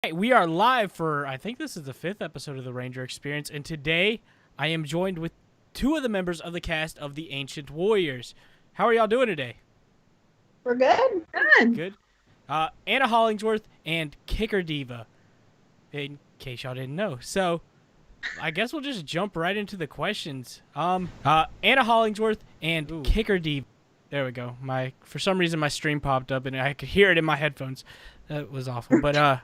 Hey, we are live for, I think this is the 5th episode of the Ranger Experience, and today I am joined with two of the members of the cast of the Ancient Warriors. How are y'all doing today? We're good. Good. Anna Hollingsworth and Kicker Diva, in case y'all didn't know. So, I guess we'll just jump right into the questions. Anna Hollingsworth and Kicker Diva. There we go. For some reason my stream popped up and I could hear it in my headphones. That was awful. But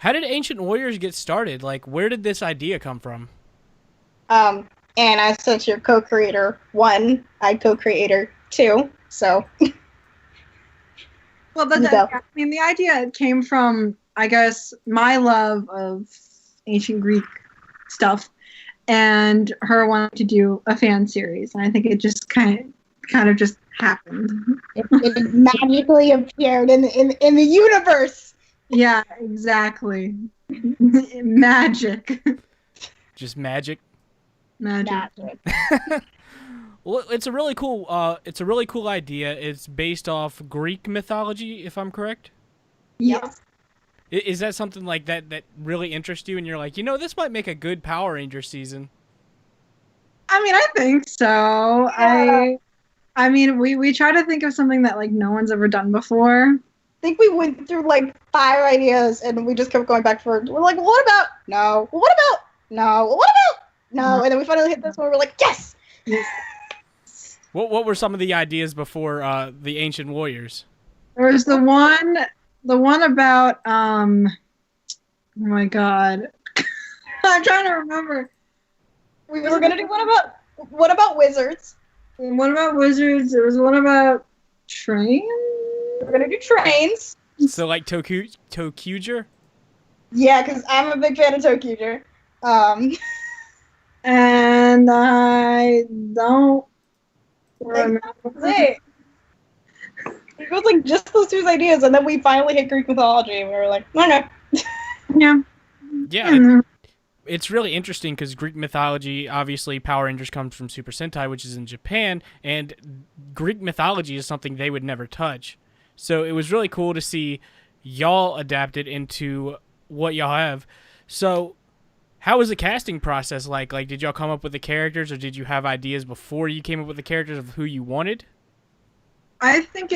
how did Ancient Warriors get started? Like, where did this idea come from? Anna, since you're co-creator 1, I co-creator 2, so. Well, the idea came from, I guess, my love of ancient Greek stuff, and her wanting to do a fan series. And I think it just kind of just happened. It magically appeared in the universe. Yeah, exactly. Magic. Just magic. Magic. Well, it's a really cool idea. It's based off Greek mythology, if I'm correct. Yes. Is that something like that really interests you, and you're like, this might make a good Power Ranger season? I mean, I think so. Yeah. I mean, we try to think of something that like no one's ever done before. I think we went through like 5 ideas and we just kept going back and forth. We're like, what about? No. What about? No. What about? No. And then we finally hit this one. We're like, yes. What were some of the ideas before the Ancient Warriors? There was the one about oh my god, I'm trying to remember. We were gonna do what about wizards? What about wizards? There was one about trains. We're gonna do trains. So like Tokuger? Yeah, because I'm a big fan of Tokuger. And I don't remember. It was like just those 2 ideas, and then we finally hit Greek mythology, and we were like, okay. Yeah. Yeah, it's really interesting because Greek mythology, obviously Power Rangers comes from Super Sentai, which is in Japan, and Greek mythology is something they would never touch. So it was really cool to see y'all adapt it into what y'all have. So how was the casting process like? Like, did y'all come up with the characters, or did you have ideas before you came up with the characters of who you wanted? I think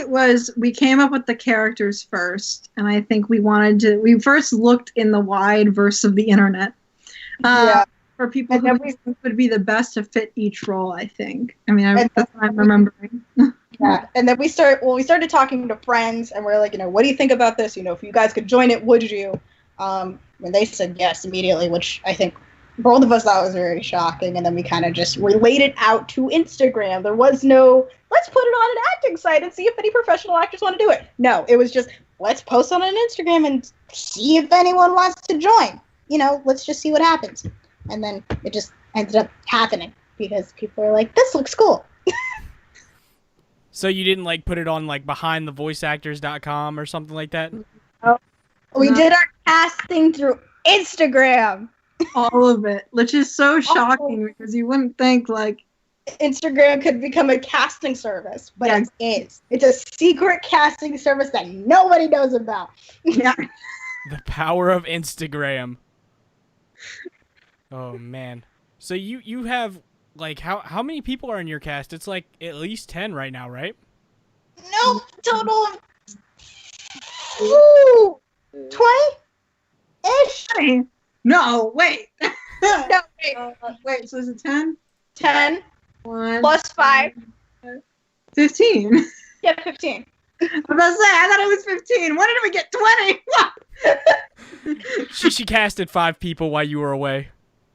we came up with the characters first, and I think we first looked in the wide verse of the internet. For people who would be the best to fit each role, I think. I mean, that's what I'm remembering. Yeah, and then we started talking to friends, and we're like, what do you think about this? If you guys could join it, would you? And they said yes immediately, which I think both of us thought was very shocking. And then we kind of just related out to Instagram. There was no, let's put it on an acting site and see if any professional actors want to do it. No, it was just, let's post on an Instagram and see if anyone wants to join. Let's just see what happens. And then it just ended up happening because people are like, this looks cool. So you didn't like put it on like behindthevoiceactors.com or something like that? No. We did our casting through Instagram. All of it, which is so shocking because you wouldn't think like Instagram could become a casting service, but it is. It's a secret casting service that nobody knows about. Yeah. The power of Instagram. Oh man. So you have like how many people are in your cast? It's like at least 10 right now, right? No, total of 20-ish. No, wait. No, wait. Wait, so is it 10? 10 1 plus 5. 15. Yeah, 15. I was about to say, I thought it was 15. When did we get 20? She casted 5 people while you were away.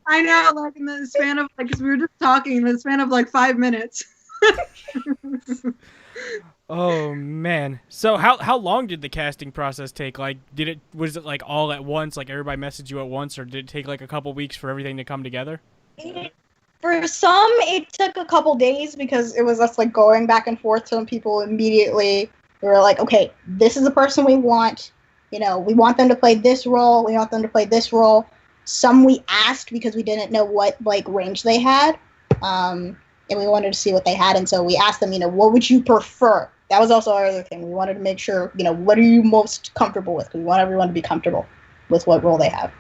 I know, like in the span of like, 'cause we were just talking in the span of like 5 minutes. Oh man. So how long did the casting process take? Like was it like all at once, like everybody messaged you at once, or did it take like a couple weeks for everything to come together? For some, it took a couple days because it was us like going back and forth. Some people immediately were like, okay, this is the person we want. We want them to play this role. We want them to play this role. Some we asked because we didn't know what like range they had. And we wanted to see what they had. And so we asked them, what would you prefer? That was also our other thing. We wanted to make sure, what are you most comfortable with? Because we want everyone to be comfortable. with what role they have.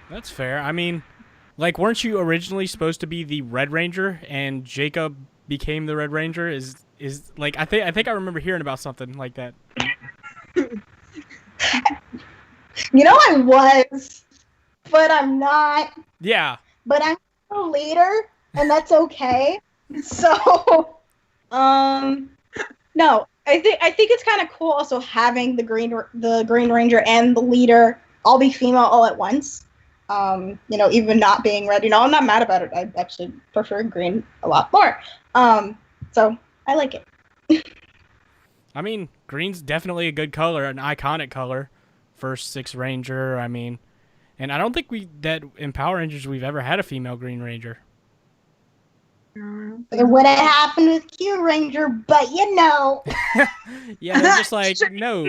That's fair. I mean, like, weren't you originally supposed to be the Red Ranger, and Jacob became the Red Ranger? Is like I think I remember hearing about something like that. I was, but I'm not. Yeah. But I'm a leader, and that's okay. So, no, I think it's kind of cool also having the Green Ranger and the leader all be female all at once. Even not being red. I'm not mad about it. I actually prefer green a lot more. So I like it. I mean, green's definitely a good color, an iconic color. First 6 Ranger. I mean, and I don't think that in Power Rangers we've ever had a female Green Ranger. It would have happened with Q Ranger, but Yeah, they're just like, no.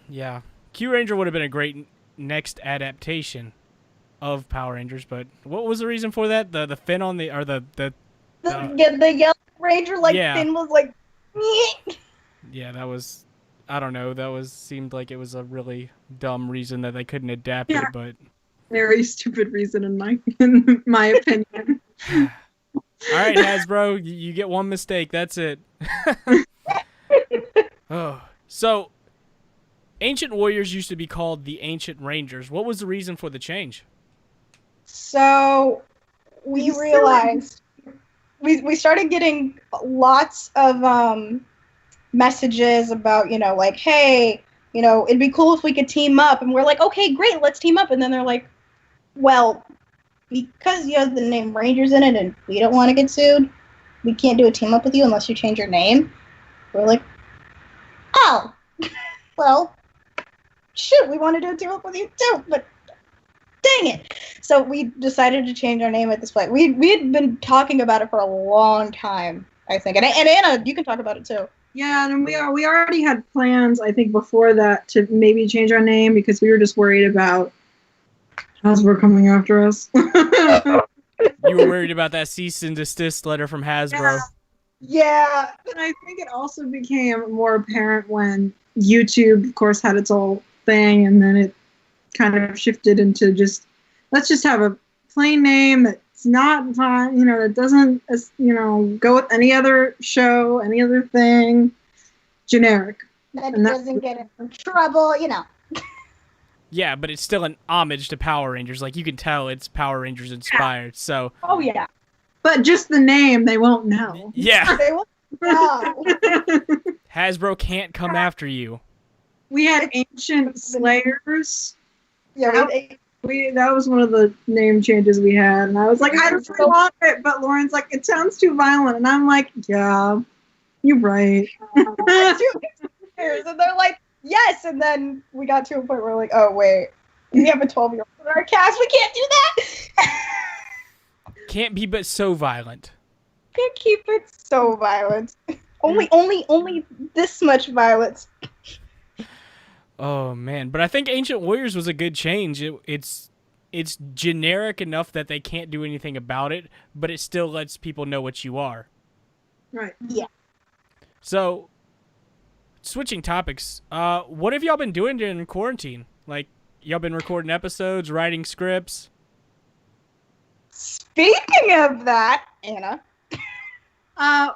Yeah. Q Ranger would have been a great next adaptation of Power Rangers, but what was the reason for that? The fin on the, or the yellow Ranger, fin was like, yeah, that was, I don't know, seemed like it was a really dumb reason that they couldn't adapt it, but very stupid reason in my opinion. All right, Hasbro, you get one mistake. That's it. Oh, so Ancient Warriors used to be called the Ancient Rangers. What was the reason for the change? So we realized we started getting lots of messages about, like, hey, it'd be cool if we could team up. And we're like, okay, great, let's team up. And then they're like, well, because you have the name Rangers in it and we don't want to get sued, we can't do a team up with you unless you change your name. We're like, oh, well, shoot, we want to do a team up with you too, but dang it. So we decided to change our name at this point. We had been talking about it for a long time, I think. And Anna, you can talk about it too. Yeah, and we already had plans, I think, before that to maybe change our name because we were just worried about Hasbro coming after us. You were worried about that cease and desist letter from Hasbro. Yeah. And I think it also became more apparent when YouTube, of course, had its whole thing, and then it kind of shifted into just, let's just have a plain name that's not fine, that doesn't, go with any other show, any other thing, generic. That doesn't get in trouble, Yeah, but it's still an homage to Power Rangers. Like, you can tell it's Power Rangers inspired, so. Oh, yeah. But just the name, they won't know. Yeah. They won't know. Hasbro can't come after you. We had Ancient Slayers. Yeah, that was one of the name changes we had, and I was like, I don't really want it, but Lauren's like, it sounds too violent, and I'm like, yeah, you're right. And they're like, yes, and then we got to a point where we're like, oh wait, we have a 12-year-old in our cast, we can't do that. Can't be but so violent. Can't keep it so violent. Only this much violence. Oh man, but I think Ancient Warriors was a good change. It's generic enough that they can't do anything about it, but it still lets people know what you are. Right. Yeah. So, switching topics, what have y'all been doing during quarantine? Like, y'all been recording episodes, writing scripts? Speaking of that, Anna.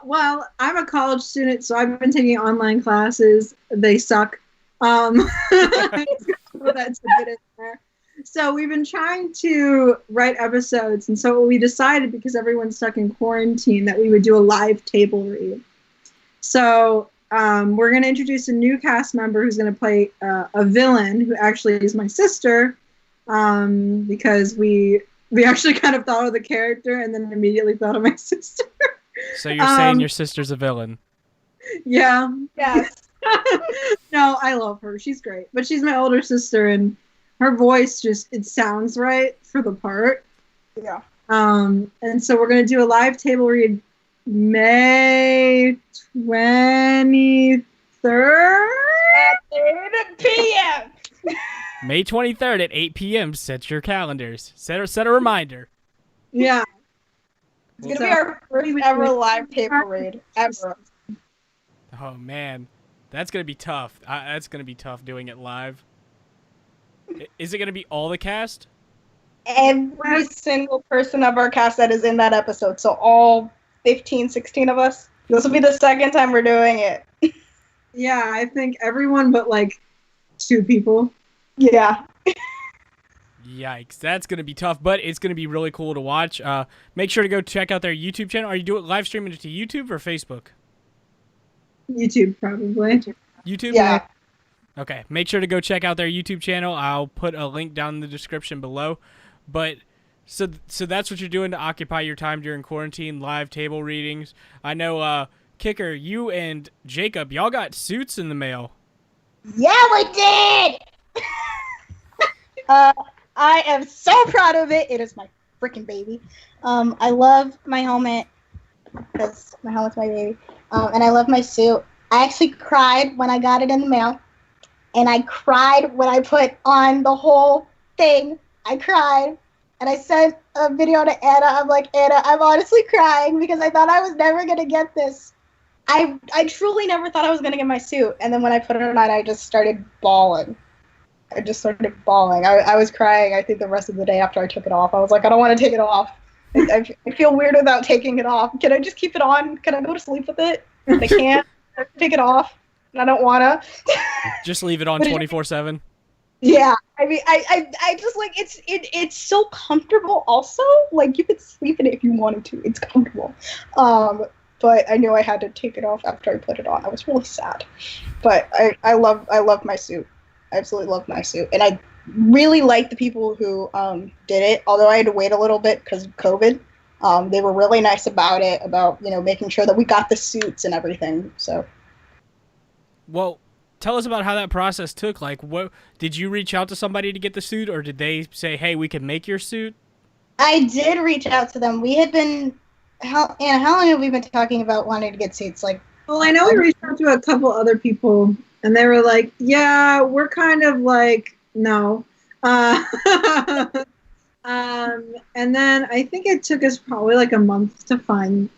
Well, I'm a college student, so I've been taking online classes. They suck. That's a bit in there. So we've been trying to write episodes, and so we decided, because everyone's stuck in quarantine, that we would do a live table read. So we're going to introduce a new cast member who's going to play a villain who actually is my sister, because we actually kind of thought of the character and then immediately thought of my sister. So you're saying your sister's a villain? Yeah. Yes. No, I love her. She's great. But she's my older sister, and her voice it sounds right for the part. Yeah. And so we're going to do a live table read May 23rd? At 8 p.m. May 23rd at 8 p.m. Set your calendars. Set a reminder. Yeah. It's going to be our first ever live table read, ever. Oh, man. That's gonna be tough. That's gonna be tough doing it live. Is it gonna be all the cast? Every single person of our cast that is in that episode. So all 15, 16 of us. This will be the second time we're doing it. Yeah, I think everyone but like 2 people. Yeah. Yikes, that's gonna be tough, but it's gonna be really cool to watch. Make sure to go check out their YouTube channel. Are you doing live streaming it to YouTube or Facebook? YouTube, probably. YouTube? Yeah. Okay, make sure to go check out their YouTube channel. I'll put a link down in the description below. But so that's what you're doing to occupy your time during quarantine, live table readings. I know, Kicker, you and Jacob, y'all got suits in the mail. Yeah, we did! I am so proud of it. It is my freaking baby. I love my helmet because my helmet's my baby. And I love my suit. I actually cried when I got it in the mail. And I cried when I put on the whole thing. I cried. And I sent a video to Anna. I'm like, Anna, I'm honestly crying because I thought I was never going to get this. I truly never thought I was going to get my suit. And then when I put it on, I just started bawling. I was crying, I think, the rest of the day after I took it off. I was like, I don't want to take it off. I feel weird without taking it off. Can I just keep it on? Can I go to sleep with it? I can't. I take it off. And I don't want to. Just leave it on 24/7. Yeah, I mean, I just like it's so comfortable. Also, like you could sleep in it if you wanted to. It's comfortable. But I knew I had to take it off after I put it on. I was really sad. But I love my suit. I absolutely love my suit, and I really like the people who did it. Although I had to wait a little bit because of COVID. They were really nice about it, about making sure that we got the suits and everything. So. Well, tell us about how that process took. Like, what did you reach out to somebody to get the suit, or did they say, "Hey, we can make your suit"? I did reach out to them. We had been how long have we been talking about wanting to get suits? Like, well, I know we reached out to a couple other people, and they were like, "Yeah, we're kind of like no." And then I think it took us probably like a month to find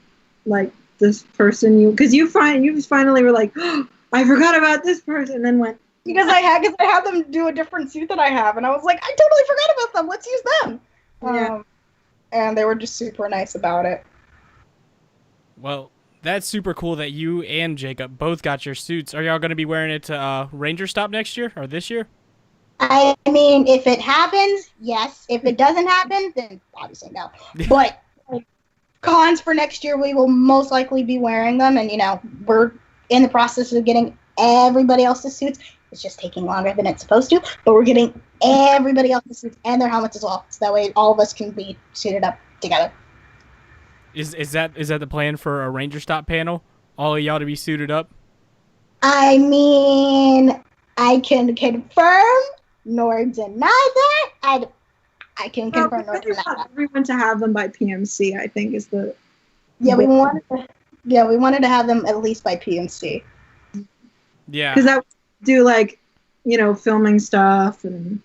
like this person because you finally were like. Oh, I forgot about this person, and then went because I had them do a different suit that I have, and I was like, I totally forgot about them. Let's use them. Yeah. And they were just super nice about it. Well, that's super cool that you and Jacob both got your suits. Are y'all going to be wearing it to Ranger Stop next year or this year? I mean, if it happens, yes. If it doesn't happen, then obviously no. But cons for next year, we will most likely be wearing them, and we're in the process of getting everybody else's suits. It's just taking longer than it's supposed to, but we're getting everybody else's suits and their helmets as well, so that way all of us can be suited up together. Is that the plan for a Ranger Stop panel? All of y'all to be suited up? I mean, I can confirm nor deny that. I can confirm nor deny that. Everyone to have them by PMC, I think, is the. Yeah, we wanted to have them at least by PMC. Yeah. Because that would do like, filming stuff and.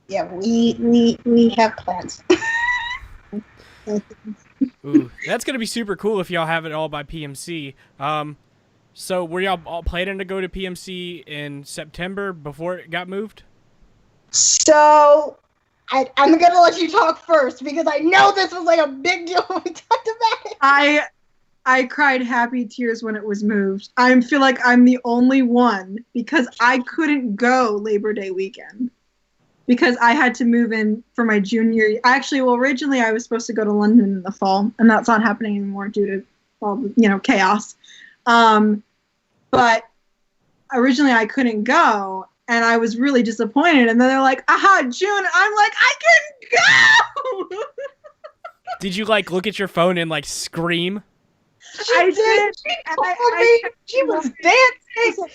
Yeah, we have plans. Ooh, that's gonna be super cool if y'all have it all by PMC. So were y'all all planning to go to PMC in September before it got moved? So I'm gonna let you talk first because I know this was like a big deal when we talked about it. I cried happy tears when it was moved. I feel like I'm the only one because I couldn't go Labor Day weekend because I had to move in for my junior year. Actually, originally I was supposed to go to London in the fall, and that's not happening anymore due to all the, chaos. But originally I couldn't go, and I was really disappointed. And then they're like, aha, June. I'm like, I can go! Did you, look at your phone and, scream? I did. She was dancing,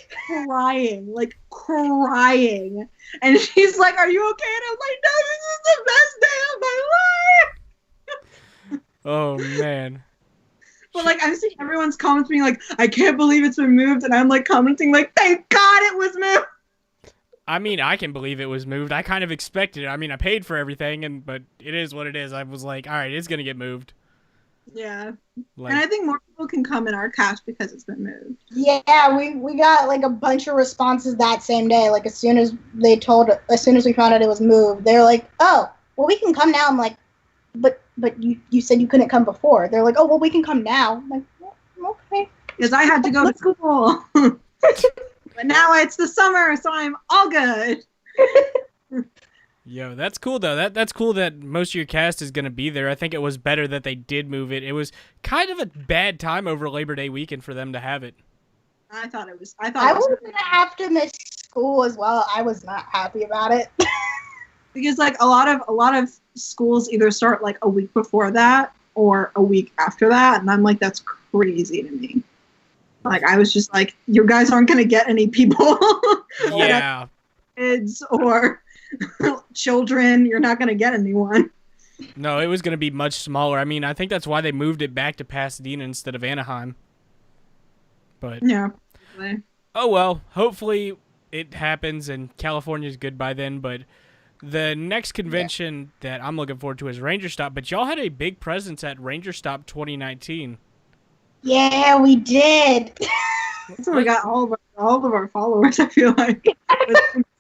crying, and she's like, "Are you okay?" And I'm like, "No, this is the best day of my life." Oh man! But I'm seeing everyone's commenting like, "I can't believe it's been moved," and I'm commenting like, "Thank God it was moved." I mean, I can believe it was moved. I kind of expected it. I mean, I paid for everything, but it is what it is. I was like, all right, it's gonna get moved. Yeah. Like, And I think more people can come in our cast because it's been moved. Yeah, we got like a bunch of responses that same day. Like as soon as we found out it was moved, they're like, "Oh, well, we can come now." I'm like, "But you said you couldn't come before." They're like, "Oh, well, we can come now." I'm like, well, "Okay." Because I had to go to school. But now it's the summer, so I'm all good. yo, that's cool though. That's cool that most of your cast is gonna be there. I think it was better that they did move it. It was kind of a bad time over Labor Day weekend for them to have it. I thought it was. I was gonna have to miss school as well. I was not happy about it. Because like a lot of schools either start like a week before that or a week after that, and I'm like, that's crazy to me. Like I was just like, you guys aren't gonna get any people. Yeah. Kids or children, you're not gonna get anyone. No, it was gonna be much smaller. I mean, I think that's why they moved it back to Pasadena instead of Anaheim. But Yeah. oh well, hopefully it happens and California's good by then. But the next convention that I'm looking forward to is Ranger Stop. But y'all had a big presence at Ranger Stop 2019. Yeah, we did. So we got all of our followers. I feel like.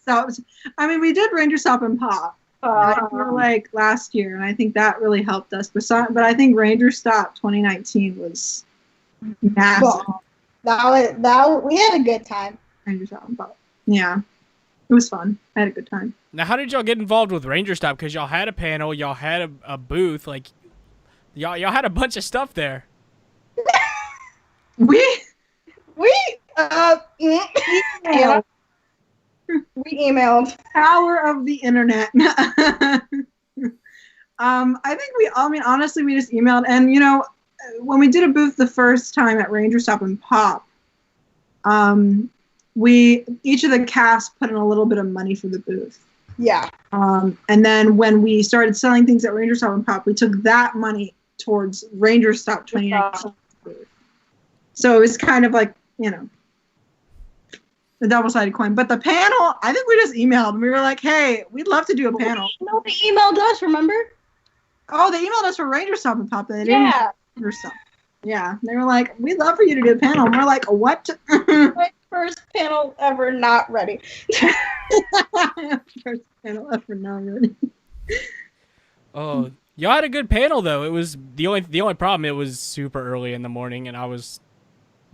I mean, we did Ranger Stop and Pop. Like last year, and I think that really helped us. But I think Ranger Stop 2019 was massive. Well, that we had a good time. Ranger Stop and Pop. Yeah, it was fun. I had a good time. Now, how did y'all get involved with Ranger Stop? Because y'all had a panel, y'all had a booth, like y'all had a bunch of stuff there. We emailed. We emailed. Power of the internet. I mean, honestly, we just emailed. And, you know, when we did a booth the first time at Ranger Stop and Pop, each of the cast put in a little bit of money for the booth. Yeah. And then when we started selling things at Ranger Stop and Pop, we took that money towards Ranger Stop 2019 booth. So it was kind of like, you know, the double-sided coin. But the panel, I think we just emailed. And we were like, hey, we'd love to do a panel. No, they emailed us, remember? Oh, they emailed us for Ranger Stop and Pop. They didn't Ranger Stop. Yeah. They were like, we'd love for you to do a panel. And we're like, what? My first panel ever not ready. First panel ever not ready. Oh, y'all had a good panel though. It was the only problem. It was super early in the morning, and I was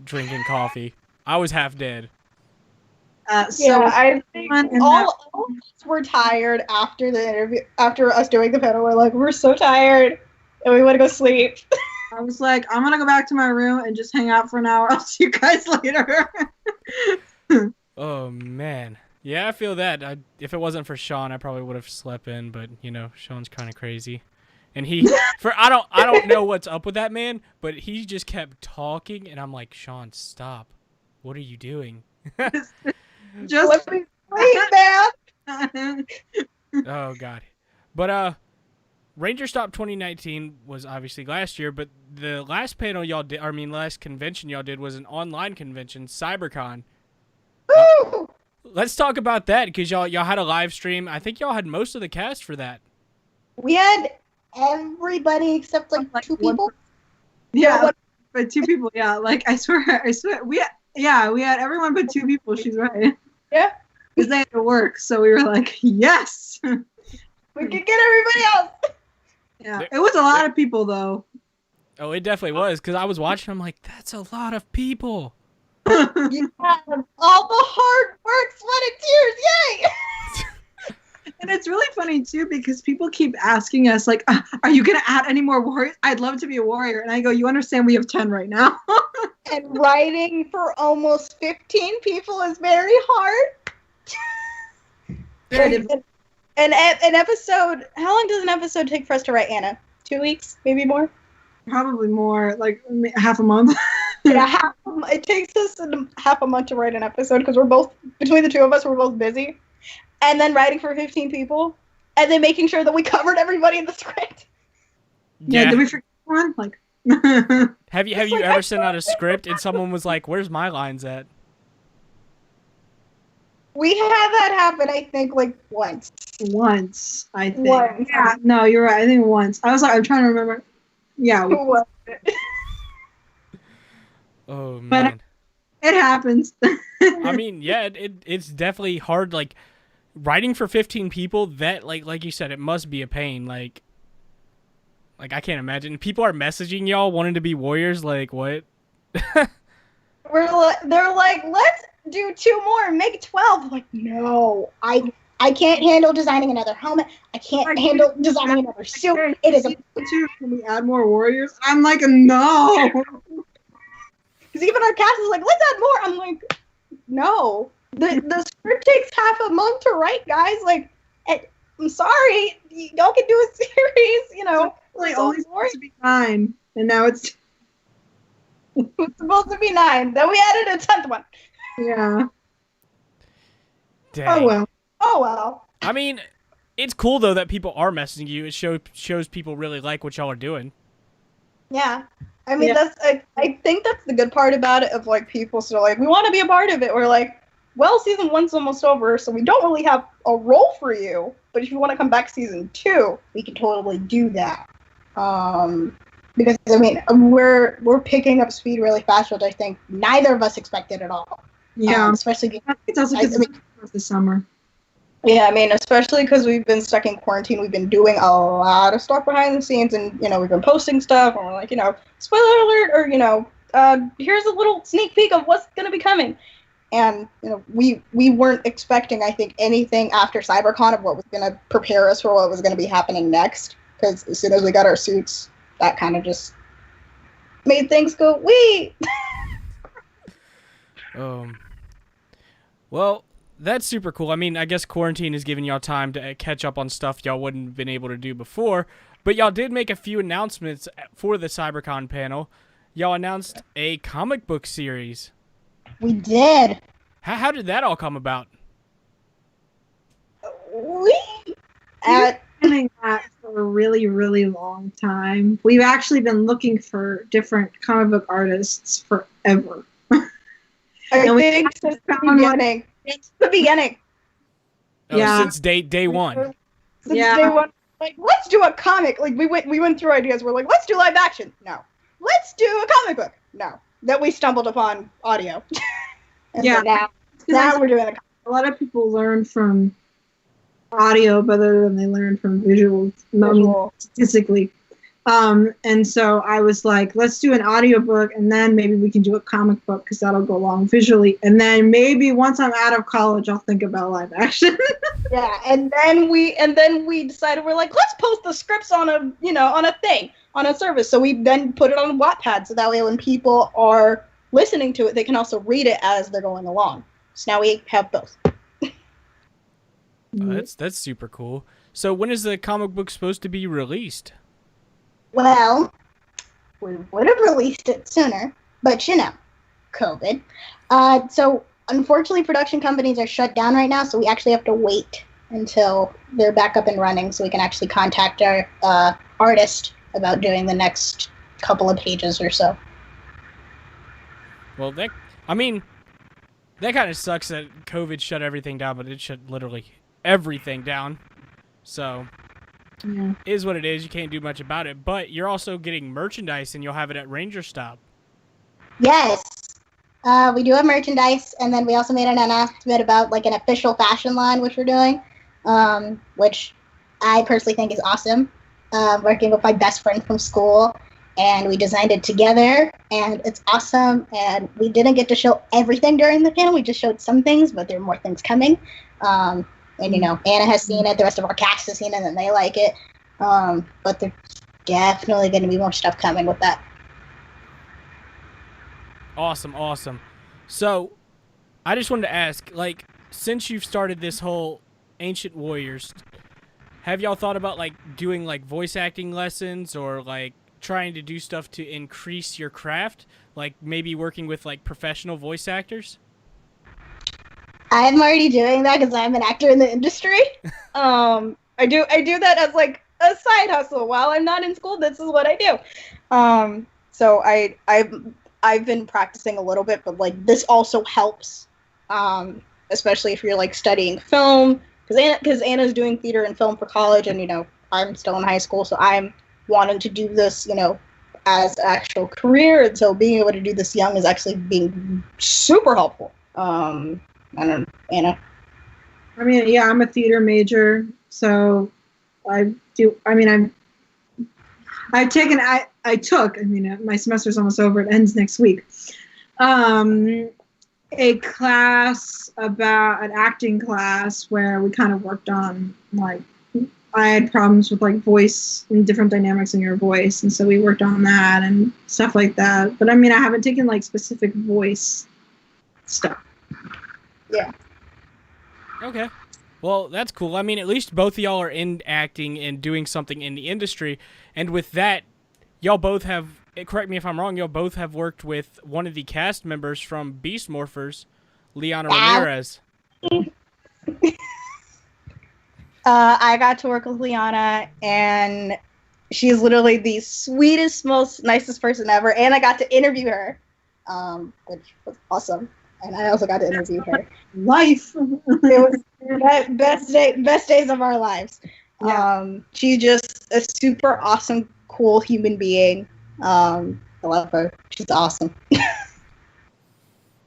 drinking coffee. I was half dead. I think all of us were tired after the interview. After us doing the panel, we're like, we're so tired, and we want to go sleep. I was like, I'm gonna go back to my room and just hang out for an hour. I'll see you guys later. Oh man, yeah, I feel that. If it wasn't for Sean, I probably would have slept in. But you know, Sean's kind of crazy, and I don't know what's up with that man, but he just kept talking, and I'm like, Sean, stop. What are you doing? Just let me sleep, man. Oh god. But Ranger Stop 2019 was obviously last year, but the last panel y'all did, last convention y'all did was an online convention, CyberCon. Woo! Let's talk about that because y'all had a live stream. I think y'all had most of the cast for that. We had everybody except like two people. Yeah, but two people. Yeah, like I swear, we had everyone but two people. She's right. Yeah, because they had to work, so we were like, yes, we could get everybody else. Yeah, it was a lot of people though. Oh, it definitely was because I was watching. I'm like, that's a lot of people. You have all the hard work, sweat, and tears. Yay! And it's really funny too because people keep asking us like, "Are you gonna add any more warriors? I'd love to be a warrior." And I go, "You understand? We have 10 right now." And writing for almost 15 people is very hard. An episode. How long does an episode take for us to write, Anna? 2 weeks, maybe more. Probably more, like half a month. Yeah, it takes us half a month to write an episode because we're both, between the two of us, we're both busy. And then writing for 15 people, and then making sure that we covered everybody in the script. Yeah, did we forget one? Like, have you ever sent out a script and someone was like, "Where's my lines at?" We had that happen, I think, like once. Once, I think. Yeah, no, you're right. I think once. I was like, I'm trying to remember. Yeah. Oh But man. it happens. I mean, yeah, it's definitely hard. Like writing for 15 people. That like you said, it must be a pain. Like I can't imagine. People are messaging y'all wanting to be warriors. Like what? They're like, let's do 2 more, make 12. I'm like, no, I can't handle designing another helmet. I can't handle designing another suit. It is a Can we add more warriors? I'm like, no. because even our cast is like, let's add more. I'm like, no. The script takes half a month to write, guys. Like, I'm sorry, y'all can do a series, you know. Like only supposed to be 9, and now it's supposed to be 9. Then we added a 10th one. yeah. Dang. Oh well. Oh well. I mean, it's cool though that people are messaging you. It shows people really like what y'all are doing. Yeah. I mean, I think that's the good part about it, of like people still like, we want to be a part of it. We're like, well, season 1's almost over, so we don't really have a role for you. But if you want to come back season 2, we can totally do that. Because I mean, we're picking up speed really fast, which I think neither of us expected at all. Yeah. Especially. It's also because it's the summer. Yeah, I mean, especially because we've been stuck in quarantine, we've been doing a lot of stuff behind the scenes, and, you know, we've been posting stuff, and we're like, you know, spoiler alert, or, you know, here's a little sneak peek of what's going to be coming. And, you know, we weren't expecting, I think, anything after CyberCon of what was going to prepare us for what was going to be happening next, because as soon as we got our suits, that kind of just made things go, wee! Well, that's super cool. I mean, I guess quarantine has given y'all time to catch up on stuff y'all wouldn't have been able to do before. But y'all did make a few announcements for the CyberCon panel. Y'all announced a comic book series. We did. How did that all come about? We've been planning that for a really, really long time. We've actually been looking for different comic book artists forever. I think since the beginning. It's the beginning. Oh, yeah. Since day one. Since day one. Like, let's do a comic. Like, we went through ideas. We're like, let's do live action. No. Let's do a comic book. No. That we stumbled upon audio. Yeah. So now we're doing a lot of people learn from audio better than they learn from visual. Statistically. And so I was like, let's do an audiobook, and then maybe we can do a comic book because that'll go along visually. And then maybe once I'm out of college, I'll think about live action. Yeah, and then we decided, we're like, let's post the scripts on a service. So we then put it on Wattpad, so that way when people are listening to it, they can also read it as they're going along. So now we have both. That's super cool. So when is the comic book supposed to be released? Well, we would have released it sooner, but you know, COVID. So unfortunately, production companies are shut down right now, so we actually have to wait until they're back up and running so we can actually contact our artist about doing the next couple of pages or so. Well, that kind of sucks that COVID shut everything down, but it shut literally everything down. So... yeah. It is what it is. You can't do much about it. But you're also getting merchandise, and you'll have it at Ranger Stop. Yes. We do have merchandise, and then we also made an announcement about like an official fashion line, which we're doing, which I personally think is awesome. Working with my best friend from school, and we designed it together, and it's awesome. And we didn't get to show everything during the panel. We just showed some things, but there are more things coming. And, you know, Anna has seen it, the rest of our cast has seen it, and they like it. But there's definitely going to be more stuff coming with that. Awesome. So, I just wanted to ask, like, since you've started this whole Ancient Warriors, have y'all thought about, like, doing, like, voice acting lessons or, like, trying to do stuff to increase your craft? Like, maybe working with, like, professional voice actors? I'm already doing that because I'm an actor in the industry. I do that as like a side hustle while I'm not in school. This is what I do. So I've been practicing a little bit, but like this also helps, especially if you're like studying film, because Anna's doing theater and film for college, and you know I'm still in high school, so I'm wanting to do this, you know, has actual career, and so being able to do this young is actually being super helpful. I don't know, Anna. I mean, yeah, I'm a theater major, so I do. I mean, I took. I mean, my semester's almost over. It ends next week. A class about an acting class where we kind of worked on like I had problems with like voice and different dynamics in your voice, and so we worked on that and stuff like that. But I mean, I haven't taken like specific voice stuff. Yeah. Okay. Well, that's cool. I mean, at least both of y'all are in acting and doing something in the industry. And with that, y'all both have, correct me if I'm wrong, y'all both have worked with one of the cast members from Beast Morphers, Liana Ramirez. I got to work with Liana, and she's literally the sweetest, most nicest person ever. And I got to interview her, which was awesome. And I also got to interview her. Life. It was best days of our lives. Yeah. She's just a super awesome, cool human being. I love her. She's awesome.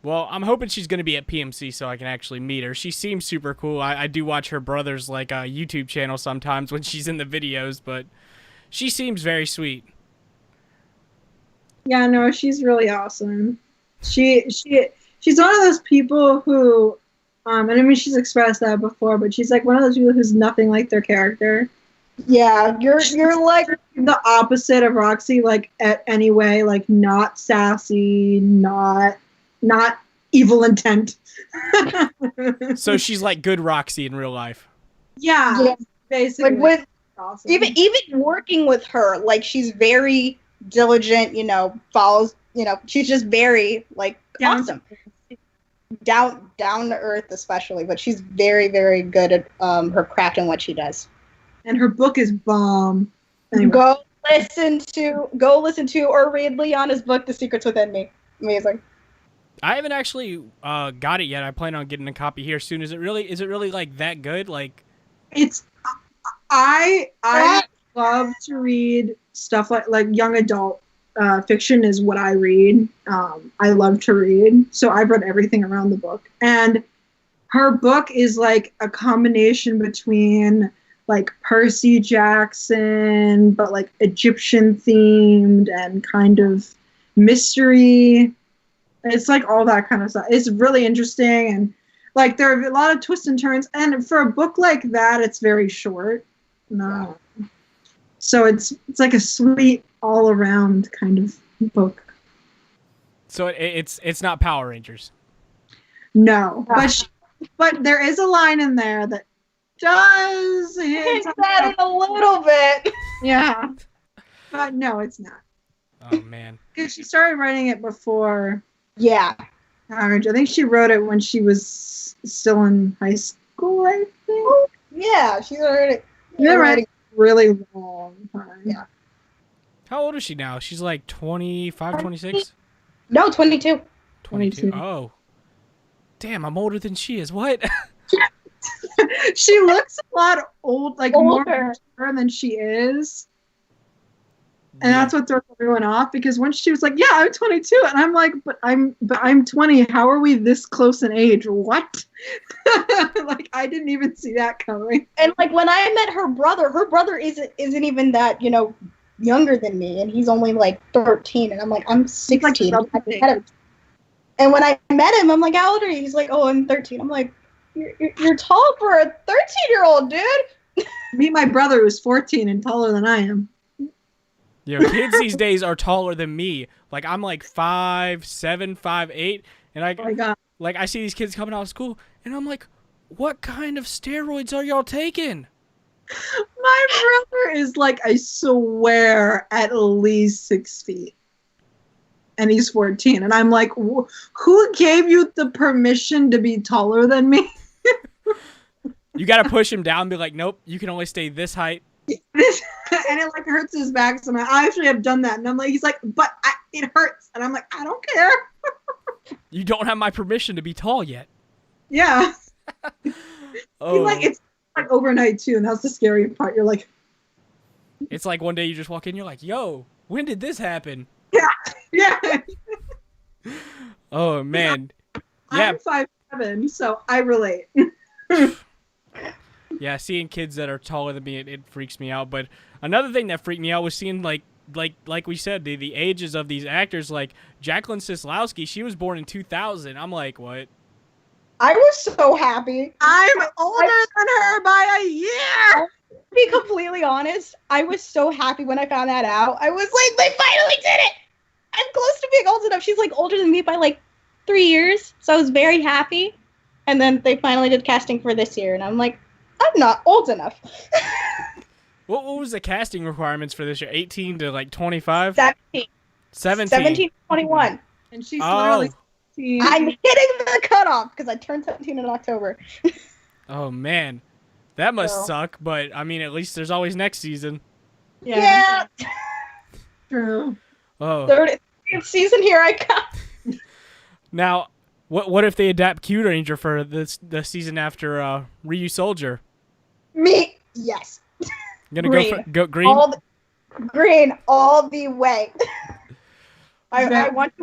Well, I'm hoping she's going to be at PMC so I can actually meet her. She seems super cool. I do watch her brother's like YouTube channel sometimes when she's in the videos, but she seems very sweet. Yeah, no, she's really awesome. She's one of those people who, and I mean, she's expressed that before, but she's like one of those people who's nothing like their character. Yeah, you're like the opposite of Roxy, like at any way, like not sassy, not evil intent. So she's like good Roxy in real life. Yeah. Basically. Like awesome. Even working with her, like she's very diligent, follows, she's just very like awesome. Down to earth especially, but she's very, very good at her craft and what she does. And her book is bomb. Anyway. Go listen to or read Liana's book, The Secrets Within Me. Amazing. I haven't actually got it yet. I plan on getting a copy here soon. Is it really like that good? Like, it's I love to read stuff like young adult fiction is what I read. I love to read, so I've read everything around the book. And her book is like a combination between like Percy Jackson, but like Egyptian themed and kind of mystery. It's like all that kind of stuff. It's really interesting, and like there are a lot of twists and turns. And for a book like that, it's very short. No, so it's like a sweet all around kind of book. So it's not Power Rangers. No, but there is a line in there that does hint that in a little bit. Yeah, but no, it's not. Oh man, because she started writing it before. Yeah. I think she wrote it when she was still in high school, I think. Yeah, she started writing really long time. Yeah. How old is she now? She's like 25, 26? No, 22. 22. Oh. Damn, I'm older than she is. What? She looks a lot old, like older. More mature than she is. And that's what throws everyone off, because when she was like, yeah, I'm 22, and I'm like, but I'm 20. How are we this close in age? What? Like, I didn't even see that coming. And like when I met her brother isn't even that, younger than me, and he's only like 13, and I'm like, I'm 16. Like, and when I met him, I'm like, how old are you? He's like, oh, I'm 13. I'm like, you're tall for a 13-year-old, dude. Meet my brother who's 14 and taller than I am. Yo, kids these days are taller than me. Like, I'm like 5'7", 5'8", and I see these kids coming out of school, and I'm like, what kind of steroids are y'all taking? My brother is like, I swear, at least 6 feet. And he's 14. And I'm like, who gave you the permission to be taller than me? You got to push him down and be like, nope, you can only stay this height. And it like hurts his back. So I actually have done that. And I'm like, he's like, but it hurts. And I'm like, I don't care. You don't have my permission to be tall yet. Yeah. Oh. Like, it's overnight too, and that's the scary part. You're like, it's like one day you just walk in, you're like, yo, When did this happen? Yeah. Oh man. Yeah. I'm 5'7", so I relate. Yeah, seeing kids that are taller than me, it freaks me out. But another thing that freaked me out was seeing like we said, the ages of these actors. Like Jacqueline Sislowski, she was born in 2000. I'm like, what? I was so happy. I'm older than her by a year. To be completely honest, I was so happy when I found that out. I was like, they finally did it! I'm close to being old enough. She's like older than me by like 3 years, so I was very happy. And then they finally did casting for this year, and I'm like, I'm not old enough. What was the casting requirements for this year? 18 to like 25? 17. 17 to 21. And she's literally 17. I'm hitting the cutoff because I turned 17 in October. Oh man, that must suck. But I mean, at least there's always next season. Yeah. True. Oh. Third season, here I come. Now, what if they adapt Q Ranger for the season after Ryu Soldier? Me, yes. You gonna go green? Green all the way. I want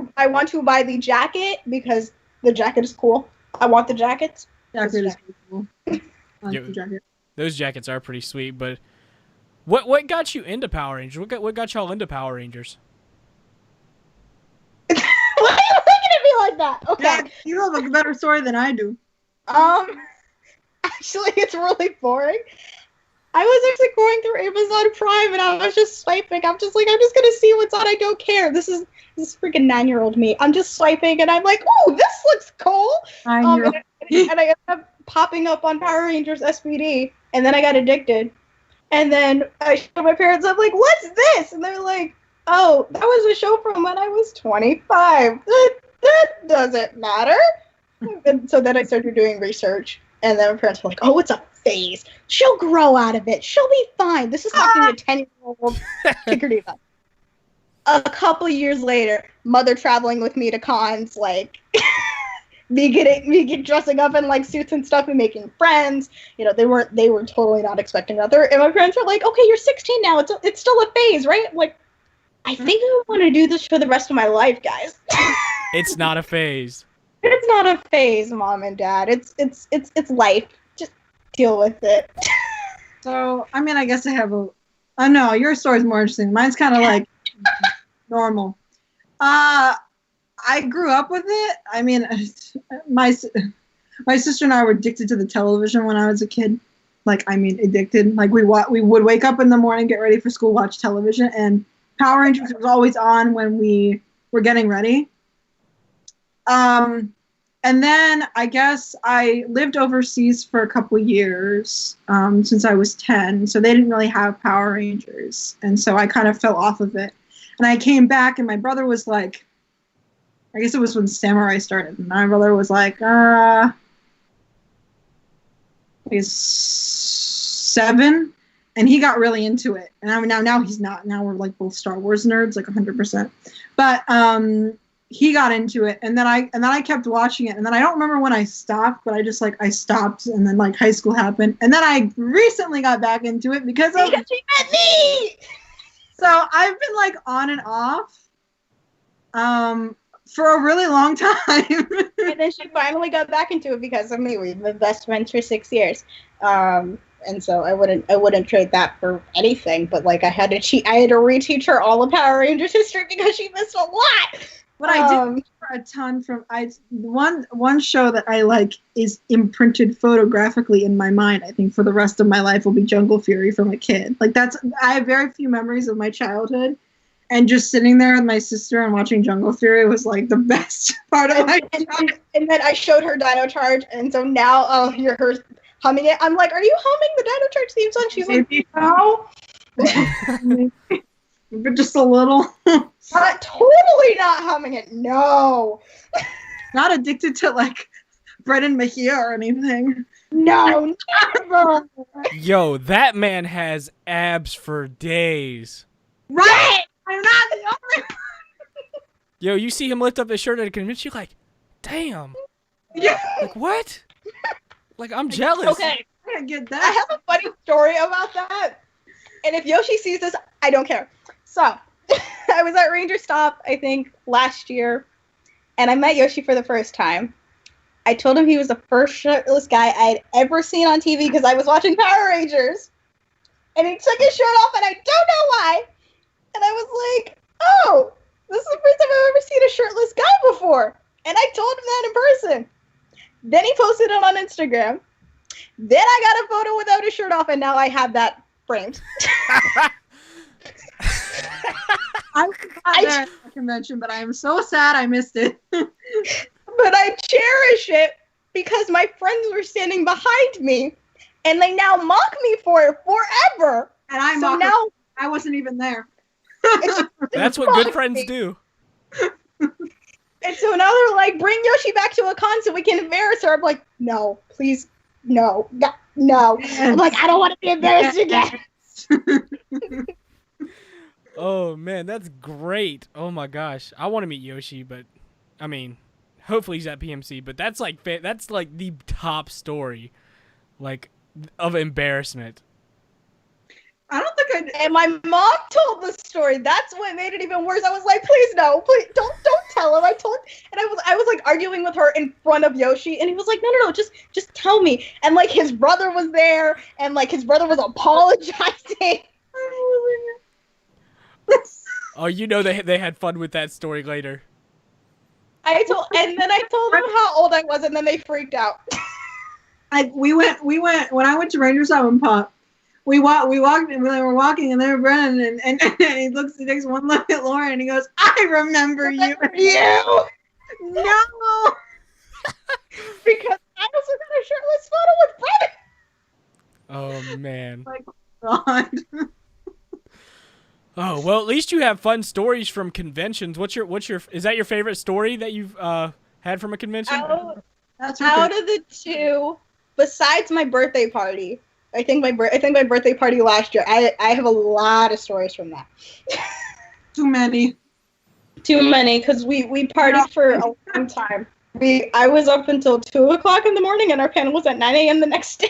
to buy the jacket because the jacket is cool. I want the jackets. Jacket is cool. I like the jacket. Those jackets are pretty sweet, but what got you into Power Rangers? What got y'all into Power Rangers? Why are you looking at me like that? Okay. Yeah, you have a better story than I do. Actually, it's really boring. I was actually going through Amazon Prime and I was just swiping. I'm just gonna see what's on. I don't care. This is freaking 9-year-old me. I'm just swiping and I'm like, oh, this looks cool. And I ended up popping up on Power Rangers SPD, and then I got addicted. And then I showed my parents. I'm like, what's this? And they're like, oh, that was a show from when I was 25. That doesn't matter. And so then I started doing research. And then my parents were like, oh, it's a phase. She'll grow out of it. She'll be fine. This is talking to a 10-year-old kicker diva. A couple years later, mother traveling with me to cons, like, me dressing up in, like, suits and stuff and making friends. You know, they were totally not expecting that. And my parents were like, okay, you're 16 now. It's still a phase, right? I'm like, I think I want to do this for the rest of my life, guys. It's not a phase. It's not a phase, Mom and Dad. It's life. Just deal with it. So, I mean, I guess I have a... Oh, no, your story's more interesting. Mine's kind of like normal. I grew up with it. I mean, my sister and I were addicted to the television when I was a kid. Like, I mean, addicted. Like, we would wake up in the morning, get ready for school, watch television, and Power Rangers was always on when we were getting ready. And then I guess I lived overseas for a couple years since I was 10, so they didn't really have Power Rangers, and so I kind of fell off of it. And I came back, and my brother was like, I guess it was when Samurai started, and my brother was like, he's 7, and he got really into it. And I mean, now he's not. Now we're like both Star Wars nerds, like 100%. But he got into it, and then I kept watching it, and then I don't remember when I stopped, but I stopped, and then like high school happened, and then I recently got back into it because she met me. So I've been like on and off for a really long time. And then she finally got back into it because of me. We've been best friends for 6 years. And so I wouldn't trade that for anything, but like I had to reteach her all of Power Rangers history because she missed a lot. But I did remember a ton from one show that I like is imprinted photographically in my mind. I think for the rest of my life will be Jungle Fury from a kid. Like I have very few memories of my childhood, and just sitting there with my sister and watching Jungle Fury was like the best part of my childhood. And then I showed her Dino Charge, and so now I'll hear her humming it. I'm like, "Are you humming the Dino Charge theme song?" She's like, "No." But just a little. Totally not humming it. No. Not addicted to like Brennan Mahia or anything. No, never. Yo, that man has abs for days. Right. I'm not the only one. Yo, you see him lift up his shirt at a convention, you're like, damn. Yeah. Like what? Like I'm jealous. Okay. I get that. I have a funny story about that. And if Yoshi sees this, I don't care. So I was at Ranger Stop, I think, last year, and I met Yoshi for the first time. I told him he was the first shirtless guy I had ever seen on TV because I was watching Power Rangers. And he took his shirt off, and I don't know why. And I was like, oh, this is the first time I've ever seen a shirtless guy before. And I told him that in person. Then he posted it on Instagram. Then I got a photo without his shirt off, and now I have that framed. I was not there at the convention, but I am so sad I missed it. But I cherish it because my friends were standing behind me, and they now mock me for it forever. And I so now I wasn't even there. That's what good friends do. And so now they're like, bring Yoshi back to a con so we can embarrass her. I'm like, no, please, no. Yes. I'm like, I don't want to be embarrassed again. Oh man, that's great. Oh my gosh, I want to meet Yoshi, but I mean, hopefully he's at PMC. But that's like the top story, like, of embarrassment. I don't think I did. And my mom told the story. That's what made it even worse. I was like, please no, please don't tell him. I was like arguing with her in front of Yoshi, and he was like, no, just tell me. And like his brother was there, and like his brother was apologizing. Oh, you know they had fun with that story later. And then I told them how old I was, and then they freaked out. We went when I went to Rangers Stop and Pop. We walked, and we were walking, and there Brennan, and he takes one look at Lauren, and he goes, "I remember you." You. No. Because I also got a shirtless photo with Brennan. Oh man. My God. Oh well, at least you have fun stories from conventions. What's your is that your favorite story that you've had from a convention? Out of the two, besides my birthday party. I think my birthday party last year. I have a lot of stories from that. Too many, because we partied for a long time. I was up until 2:00 in the morning, and our panel was at 9 a.m. the next day.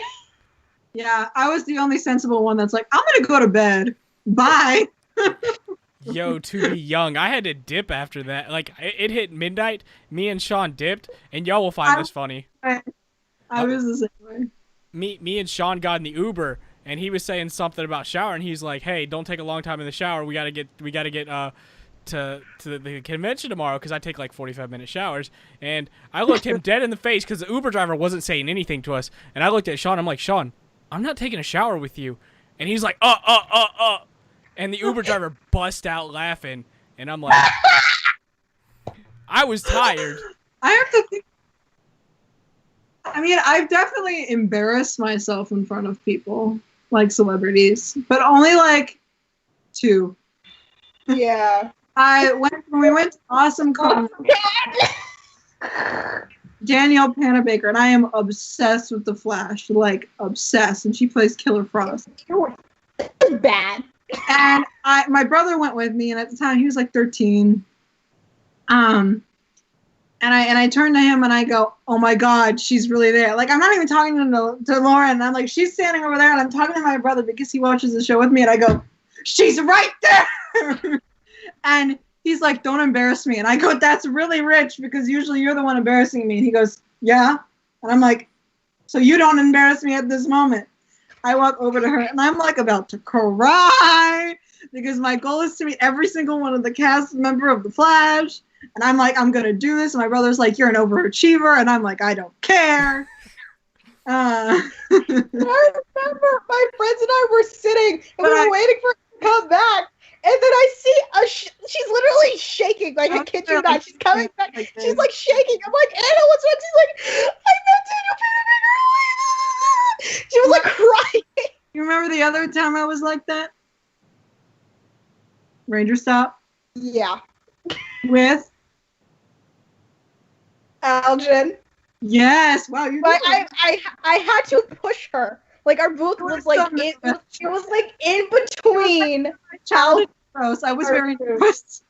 Yeah, I was the only sensible one that's like, I'm gonna go to bed. Bye. Yo, to be young, I had to dip after that. Like it hit midnight. Me and Sean dipped, and y'all will find this funny. I was the same way. Me and Sean got in the Uber, and he was saying something about showering. He's like, "Hey, don't take a long time in the shower. We gotta get to the convention tomorrow because I take like 45-minute showers." And I looked him dead in the face because the Uber driver wasn't saying anything to us. And I looked at Sean. I'm like, "Sean, I'm not taking a shower with you." And he's like, And the Uber driver bust out laughing, and I'm like, I was tired. I have to think. I mean, I've definitely embarrassed myself in front of people, like celebrities, but only like 2. Yeah. When we went to Awesome Con, Danielle Panabaker, and I am obsessed with The Flash, like obsessed, and she plays Killer Frost. It was bad. And my brother went with me, and at the time he was like 13. And I turned to him and I go, "Oh my God, she's really there!" Like I'm not even talking to Lauren. And I'm like, she's standing over there, and I'm talking to my brother because he watches the show with me. And I go, "She's right there!" And he's like, "Don't embarrass me." And I go, "That's really rich because usually you're the one embarrassing me." And he goes, "Yeah." And I'm like, "So you don't embarrass me at this moment." I walk over to her, and I'm like about to cry because my goal is to meet every single one of the cast member of The Flash. And I'm like, I'm going to do this. And my brother's like, "You're an overachiever." And I'm like, "I don't care." I remember my friends and I were sitting, and we were waiting for her to come back. And then I see she's literally shaking. Like, I kid you not. She's coming back. She's like shaking. I'm like, "Anna, what's wrong?" She's like, "I met Daniel Panabaker." She was like crying. You remember the other time I was like that? Ranger Stop? Yeah. With? Algin. Yes. Wow. I had to push her. Like our booth was like it was like in between. Childhood gross. I was very nervous.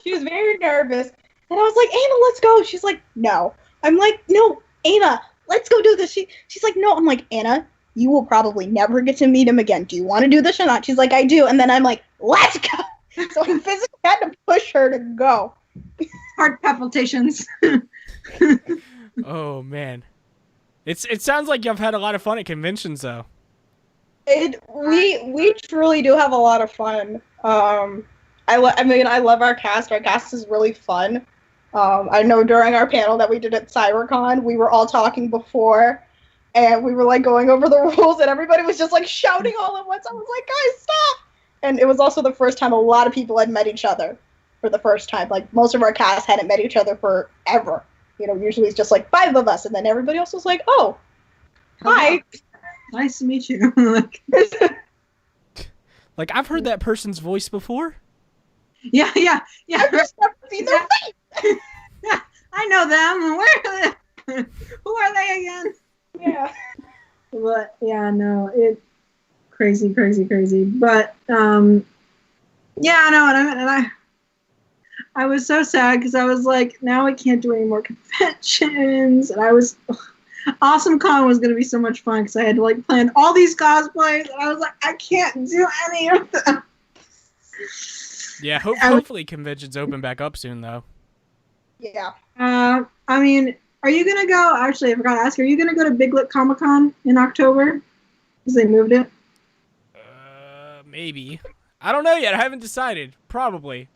She was very nervous, and I was like, "Anna, let's go." She's like, "No." I'm like, "No, Anna, let's go do this." She's like, "No." I'm like, "Anna, you will probably never get to meet him again. Do you want to do this or not?" She's like, "I do." And then I'm like, "Let's go." So I physically had to push her to go. Heart palpitations. Oh man, it sounds like you've had a lot of fun at conventions though. We truly do have a lot of fun. I mean, I love our cast. Our cast is really fun. I know during our panel that we did at cybercon, we were all talking before, and we were like going over the rules, and everybody was just like shouting all at once. I was like, guys, stop! And it was also the first time a lot of people had met each other for the first time. Like, most of our cast hadn't met each other forever. You know, usually it's just like 5 of us, and then everybody else was like, oh, hi. Nice to meet you. Like, I've heard that person's voice before. Yeah. I've just never seen their face. I know them. Where are they? Who are they again? Yeah. But yeah, no, it crazy. But yeah, no, and I was so sad because I was like, now I can't do any more conventions, and I was. Awesome Con was going to be so much fun because I had like planned all these cosplays, and I was like, I can't do any of them. Yeah, hopefully conventions open back up soon, though. Yeah. I mean, are you going to go? Actually, I forgot to ask. Are you going to go to Big Lit Comic Con in October? Because they moved it. Maybe. I don't know yet. I haven't decided. Probably.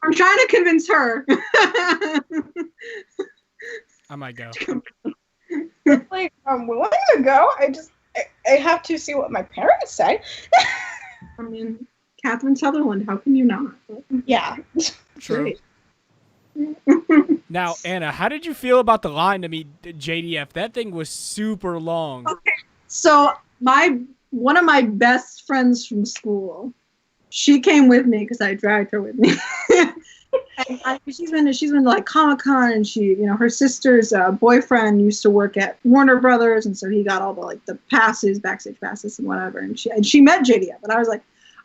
I'm trying to convince her. I might go. Like, I'm willing to go. I have to see what my parents say. I mean, Catherine Sutherland, how can you not? Yeah. True. Now, Anna, how did you feel about the line to meet JDF? That thing was super long. Okay. So one of my best friends from school, she came with me because I dragged her with me. And she's been to like Comic-Con, and she, you know, her sister's boyfriend used to work at Warner Brothers, and so he got all the like the passes, backstage passes, and whatever. And she met JDF, and I was like,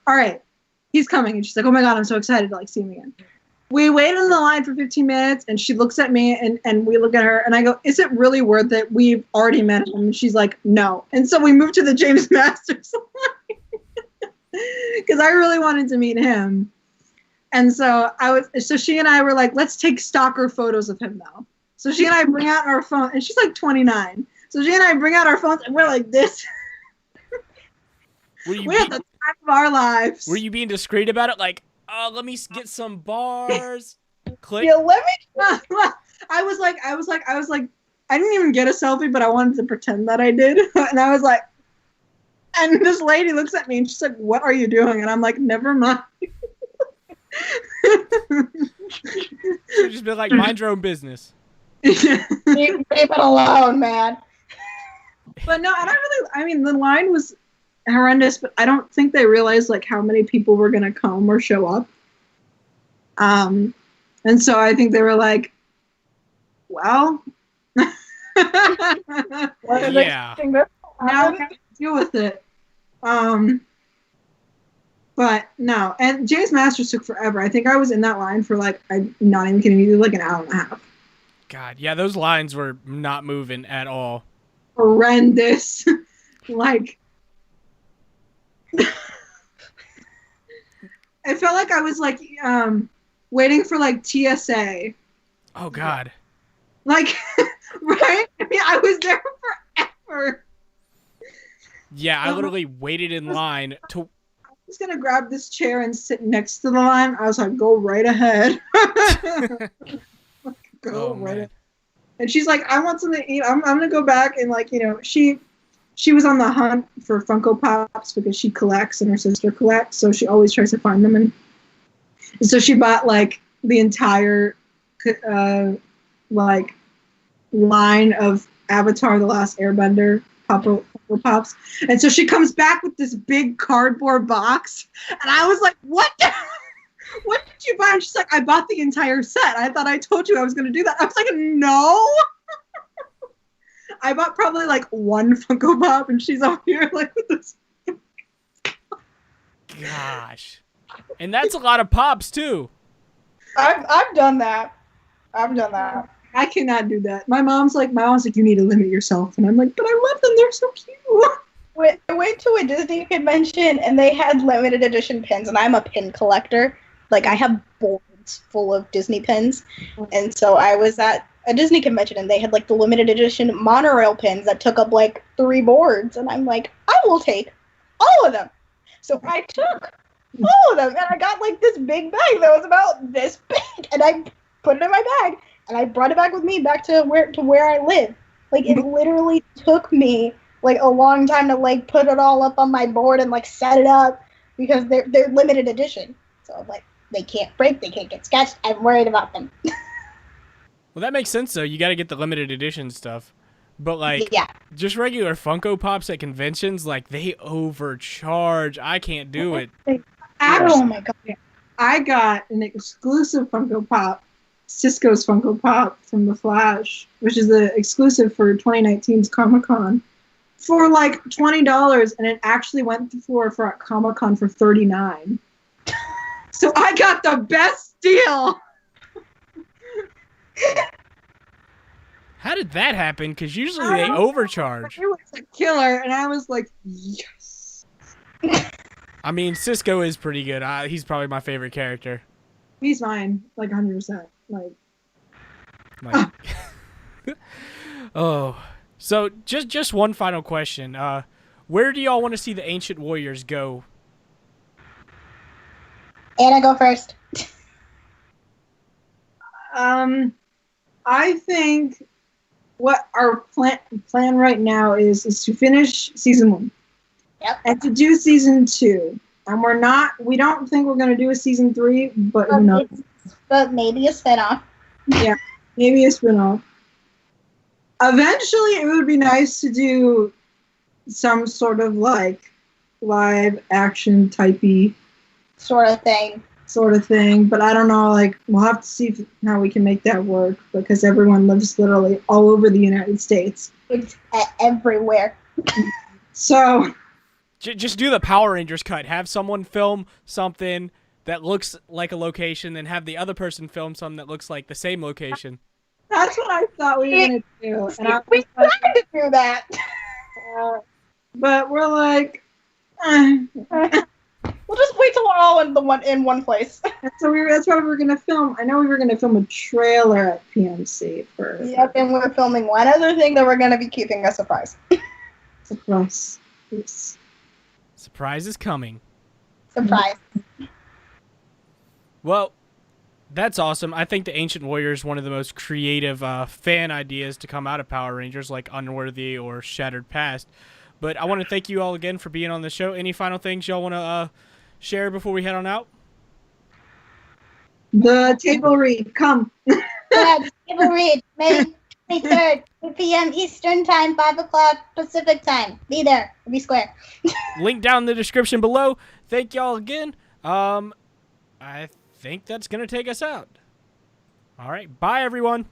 all right, he's coming. And she's like, oh my god, I'm so excited to like see him again. We waited in the line for 15 minutes, and she looks at me, and we look at her, and I go, is it really worth it? We've already met him. And she's like, no. And so we moved to the James Masters line because I really wanted to meet him. And so she and I were like, let's take stalker photos of him now. So she and I bring out our phone, and she's like 29. So she and I bring out our phones, and we're like this. We had the time of our lives. Were you being discreet about it? Like, oh, let me get some bars. Click. Yeah, let me. I was like, I didn't even get a selfie, but I wanted to pretend that I did. And I was like, and this lady looks at me, and she's like, what are you doing? And I'm like, never mind. Should just be like, mind your own business. Leave it alone, man. But no, and I mean, the line was horrendous, but I don't think they realized like how many people were gonna come or show up. And so I think they were like, well, yeah. Now we have to deal with it. But no, and James Masters took forever. I think I was in that line for like, I'm not even kidding you, like an hour and a half. God, yeah, those lines were not moving at all. Horrendous. Like, I felt like I was like waiting for like TSA. Oh God. Like, right? I mean, I was there forever. Yeah, I literally waited in line to. I was gonna grab this chair and sit next to the line. I was like, go right ahead. Go right ahead. And she's like, I want something to eat. I'm gonna go back and like, you know, she was on the hunt for Funko Pops because she collects and her sister collects, so she always tries to find them. And so she bought like the entire like line of Avatar: The Last Airbender Funko Pops. And so she comes back with this big cardboard box, and I was like, what did you buy? And she's like, I bought the entire set. I thought I told you I was going to do that. I was like, no. I bought probably like one Funko Pop, and she's out here like with this. Gosh. And that's a lot of pops too. I've done that. I cannot do that. My mom's like, you need to limit yourself. And I'm like, but I love them. They're so cute. I went to a Disney convention, and they had limited edition pins, and I'm a pin collector. Like, I have boards full of Disney pins. And so I was at a Disney convention, and they had, like, the limited edition monorail pins that took up, like, 3 boards. And I'm like, I will take all of them. So I took all of them, and I got, like, this big bag that was about this big. And I put it in my bag, and I brought it back with me back to where I live. Like, it literally took me, like, a long time to, like, put it all up on my board and, like, set it up, because they're limited edition. So, like, they can't break, they can't get sketched. I'm worried about them. Well, that makes sense, though. You got to get the limited edition stuff. But, like, Yeah. just regular Funko Pops at conventions, like, they overcharge. I can't do it. Actually, Oh my god. I got an exclusive Funko Pop, Cisco's Funko Pop from The Flash, which is the exclusive for 2019's Comic-Con, for like $20, and it actually went for at Comic-Con for $39. So I got the best deal. How did that happen? Because usually they overcharge. It was a killer, and I was like, yes. I mean, Cisco is pretty good. He's probably my favorite character. He's mine, like 100%. Like, oh, so just one final question. Where do y'all want to see the Ancient Warriors go? Anna, go first. I think what our plan right now is to finish season 1. Yep. And to do season 2. And we don't think we're going to do a season 3, but who knows? But maybe a spinoff. Yeah, maybe a spin-off. Eventually, it would be nice to do some sort of, like, live action typey Sort of thing. But I don't know, like, we'll have to see how we can make that work, because everyone lives literally all over the United States. It's everywhere. So Just do the Power Rangers cut. Have someone film something that looks like a location, and have the other person film something that looks like the same location. that's what I thought we were going to do. And We tried to do that. but we're like, We'll just wait till we're all in one place. that's why we're going to film. I know we were going to film a trailer at PMC for. Yep, and we're filming one other thing that we're going to be keeping a surprise. Surprise. Yes. Surprise is coming. Surprise. Well, that's awesome. I think the Ancient Warriors is one of the most creative fan ideas to come out of Power Rangers, like Unworthy or Shattered Past. But I want to thank you all again for being on the show. Any final things y'all want to share before we head on out? The table read, come. Yeah, table read, May 23rd, 2 p.m. Eastern Time, 5 o'clock Pacific Time. Be there. Be square. Link down in the description below. Thank y'all again. I think that's going to take us out. All right. Bye, everyone.